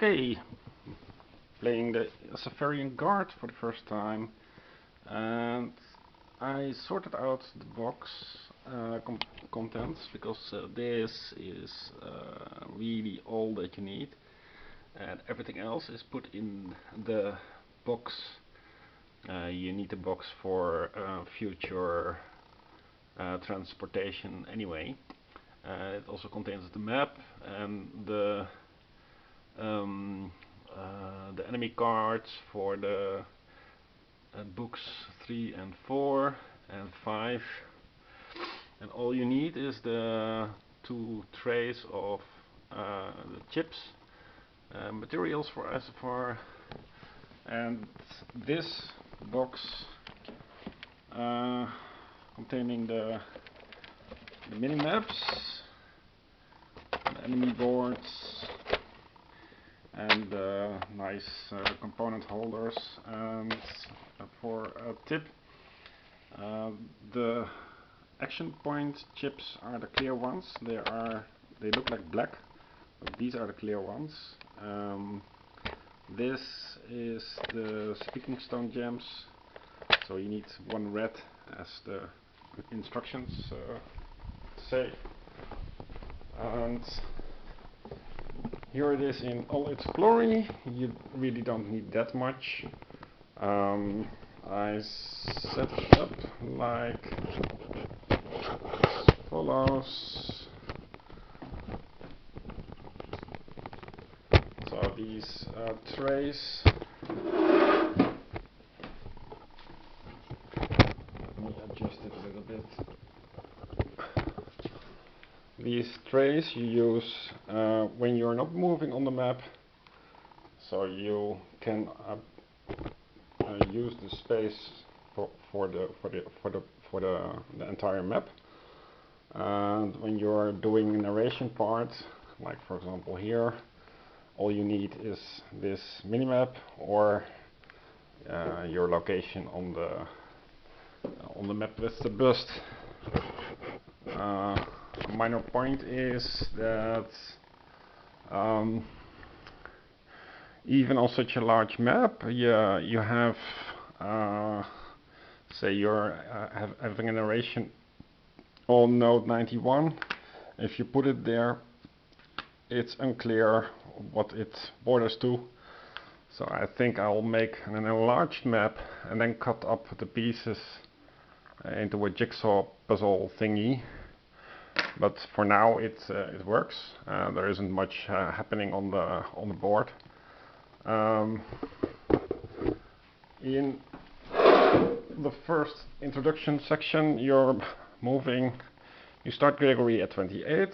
Okay, playing the Safarian Guard for the first time, and I sorted out the box contents because this is really all that you need, and everything else is put in the box. You need the box for future transportation anyway. It also contains the map and the enemy cards for the books 3 and 4 and 5, and all you need is the 2 trays of the chips, materials for SFR, and this box containing the mini maps, the enemy boards, and nice component holders. And for a tip, the action point chips are the clear ones. They look like black, but these are the clear ones. This is the speaking stone gems, so you need 1 red as the instructions say. And here it is in all its glory. You really don't need that much. I set it up like follows. So these trays, let me adjust it a little bit. These trays you use when you're not moving on the map, so you can use the space for the entire map. And when you're doing a narration part, like for example here, all you need is this minimap or your location on the map with the bust. A minor point is that even on such a large map, you have, say you're having a narration on node 91. If you put it there, it's unclear what it borders to. So I think I'll make an enlarged map and then cut up the pieces into a jigsaw puzzle thingy. But for now it works. There isn't much happening on the board. In the first introduction section, you're moving. You start Gregory at 28.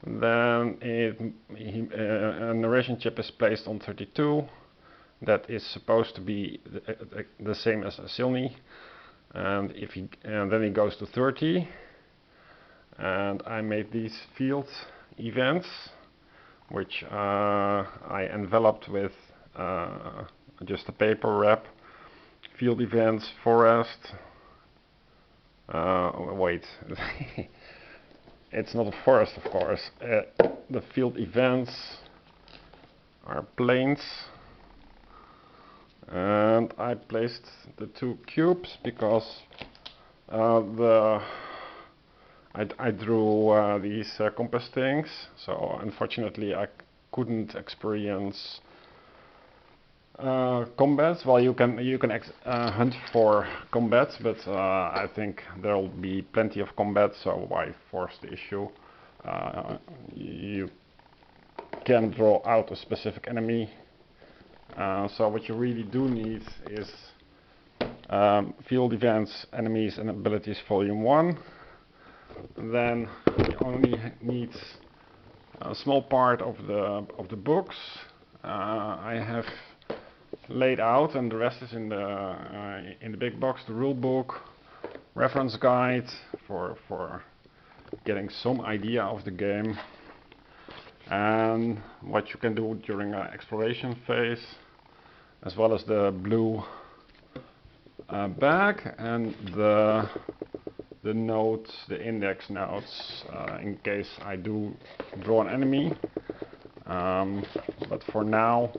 Then a narration chip is placed on 32. That is supposed to be the same as Silny. And then he goes to 30. And I made these field events, which I enveloped with just a paper wrap. Field events, forest. Wait, it's not a forest, of course. The field events are plains. And I placed the 2 cubes because I drew these compass things, so unfortunately I couldn't experience combats. Well, you can hunt for combats, but I think there'll be plenty of combats, so why force the issue? You can draw out a specific enemy. So what you really do need is field events, enemies and abilities volume 1. Then you only need a small part of the books. I have laid out, and the rest is in the big box: the rule book, reference guide for getting some idea of the game, and what you can do during an exploration phase, as well as the blue bag and the notes, the index notes, in case I do draw an enemy. but for now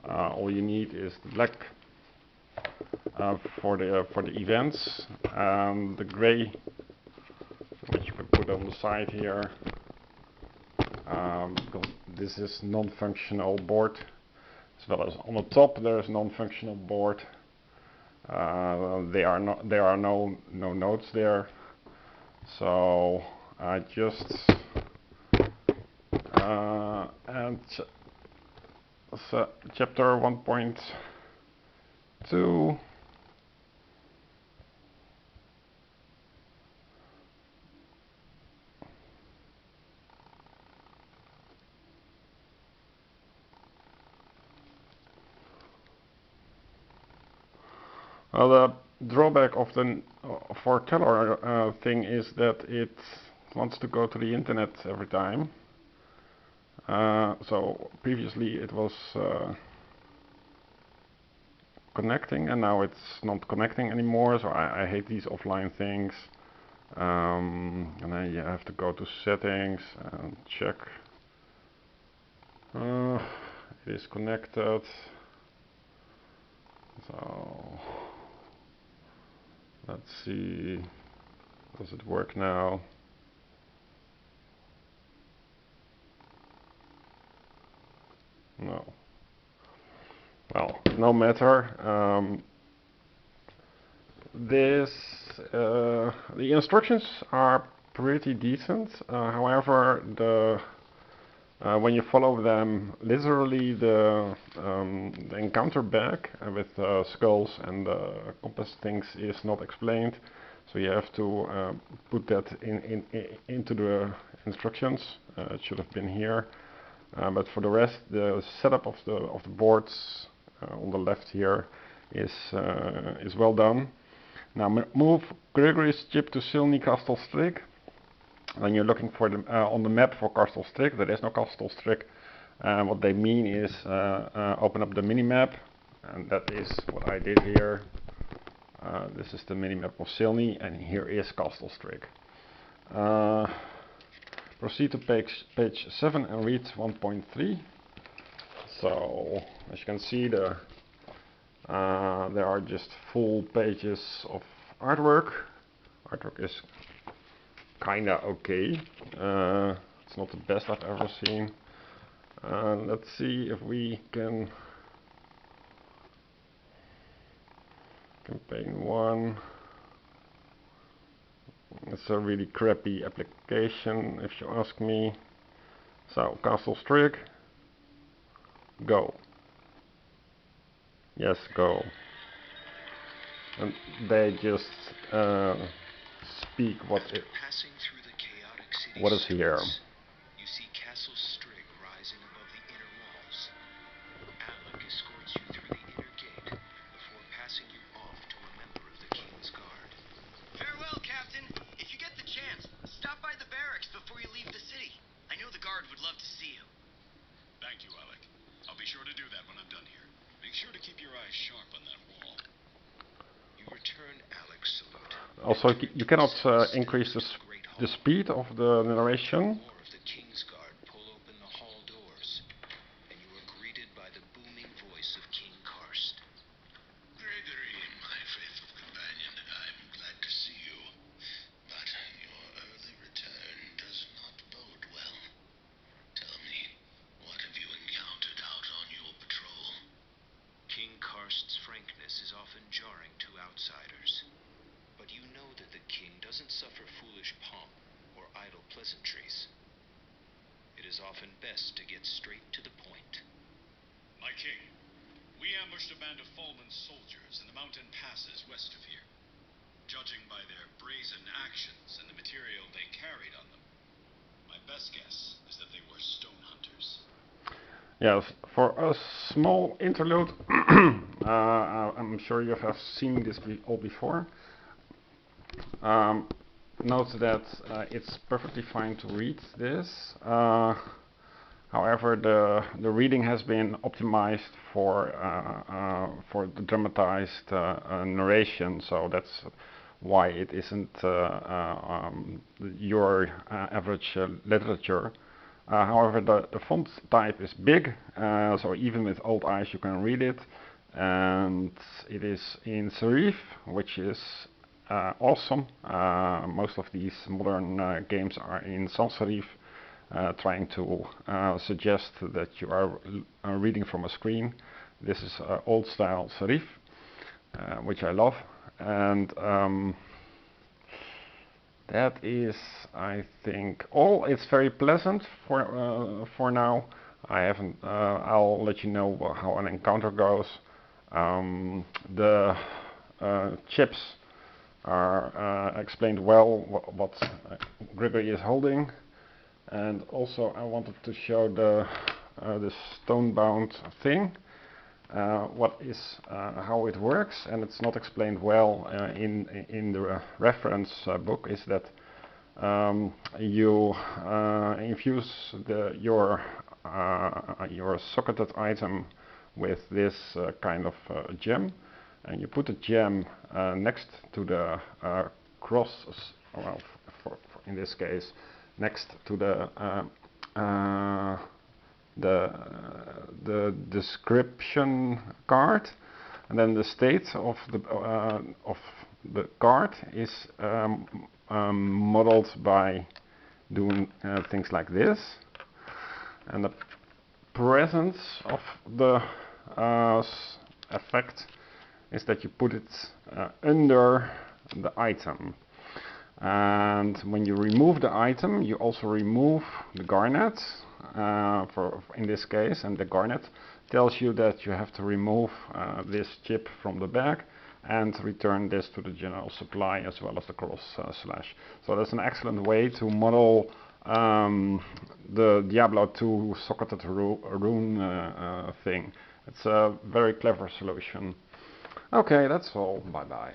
all you need is the black for the events, and the gray, which you can put on the side here, because this is non-functional board, as well as on the top there is non-functional board. There are no nodes there, so I just and chapter 1.2. Well, the drawback of the FortelleR thing is that it wants to go to the internet every time. So previously it was connecting, and now it's not connecting anymore. So I hate these offline things. And then you have to go to settings and check. It is connected. So let's see, does it work now? No. Well, no matter. The instructions are pretty decent. However, when you follow them literally, the encounter bag with skulls and compass things is not explained. So you have to put that into the instructions. It should have been here. But for the rest, the setup of the boards on the left here is well done. Now move Gregory's chip to Silny Castle Strik. When you're looking for the on the map for Castle Strik, there is no Castle Strik. What they mean is open up the minimap, and that is what I did here. This is the minimap of Silny, and here is Castle Strik. Proceed to page 7 and read 1.3. So, as you can see, there are just full pages of artwork. Artwork is kinda okay. It's not the best I've ever seen. Let's see if we can. Campaign 1. It's a really crappy application, if you ask me. So, Castle Strik, go. Yes, go. And they just speak what is here. You see Castle Strig rising above the inner walls. Alec escorts you through the inner gate before passing you off to a member of the King's Guard. Farewell, Captain. If you get the chance, stop by the barracks before you leave the city. I know the guard would love to see you. Thank you, Alec. I'll be sure to do that when I'm done here. Make sure to keep your eyes sharp on that wall. You return Alec's salute. Also, you cannot increase the speed of the narration. More of the King's Guard pull open the hall doors, and you are greeted by the booming voice of King Karst. Gregory, my faithful companion, I'm glad to see you. But your early return does not bode well. Tell me, what have you encountered out on your patrol? King Karst's frankness is often jarring to outsiders. But you know that the king doesn't suffer foolish pomp or idle pleasantries. It is often best to get straight to the point. My king, we ambushed a band of Falman soldiers in the mountain passes west of here. Judging by their brazen actions and the material they carried on them, my best guess is that they were stone hunters. Yes, for a small interlude, I'm sure you have seen this all before. Note that it's perfectly fine to read this. However, the reading has been optimized for the dramatized narration, so that's why it isn't your average literature. However, the font type is big, so even with old eyes you can read it, and it is in serif, which is awesome. Most of these modern games are in sans serif, trying to suggest that you are reading from a screen. This is old style serif, which I love, and that is, I think, all. It's very pleasant for now. I haven't. I'll let you know how an encounter goes. The chips are explained well. What Grigory is holding, and also I wanted to show the stone-bound thing. What is how it works, and it's not explained well in the reference book, is that you infuse your socketed item with this kind of gem, and you put the gem next to the cross, well, in this case next to the description card, and then the state of the card is modeled by doing things like this, and the presence of the effect is that you put it under the item. And when you remove the item, you also remove the garnet, in this case, and the garnet tells you that you have to remove this chip from the bag and return this to the general supply, as well as the cross slash. So that's an excellent way to model the Diablo 2 socketed rune thing. It's a very clever solution. Okay, that's all. Bye bye.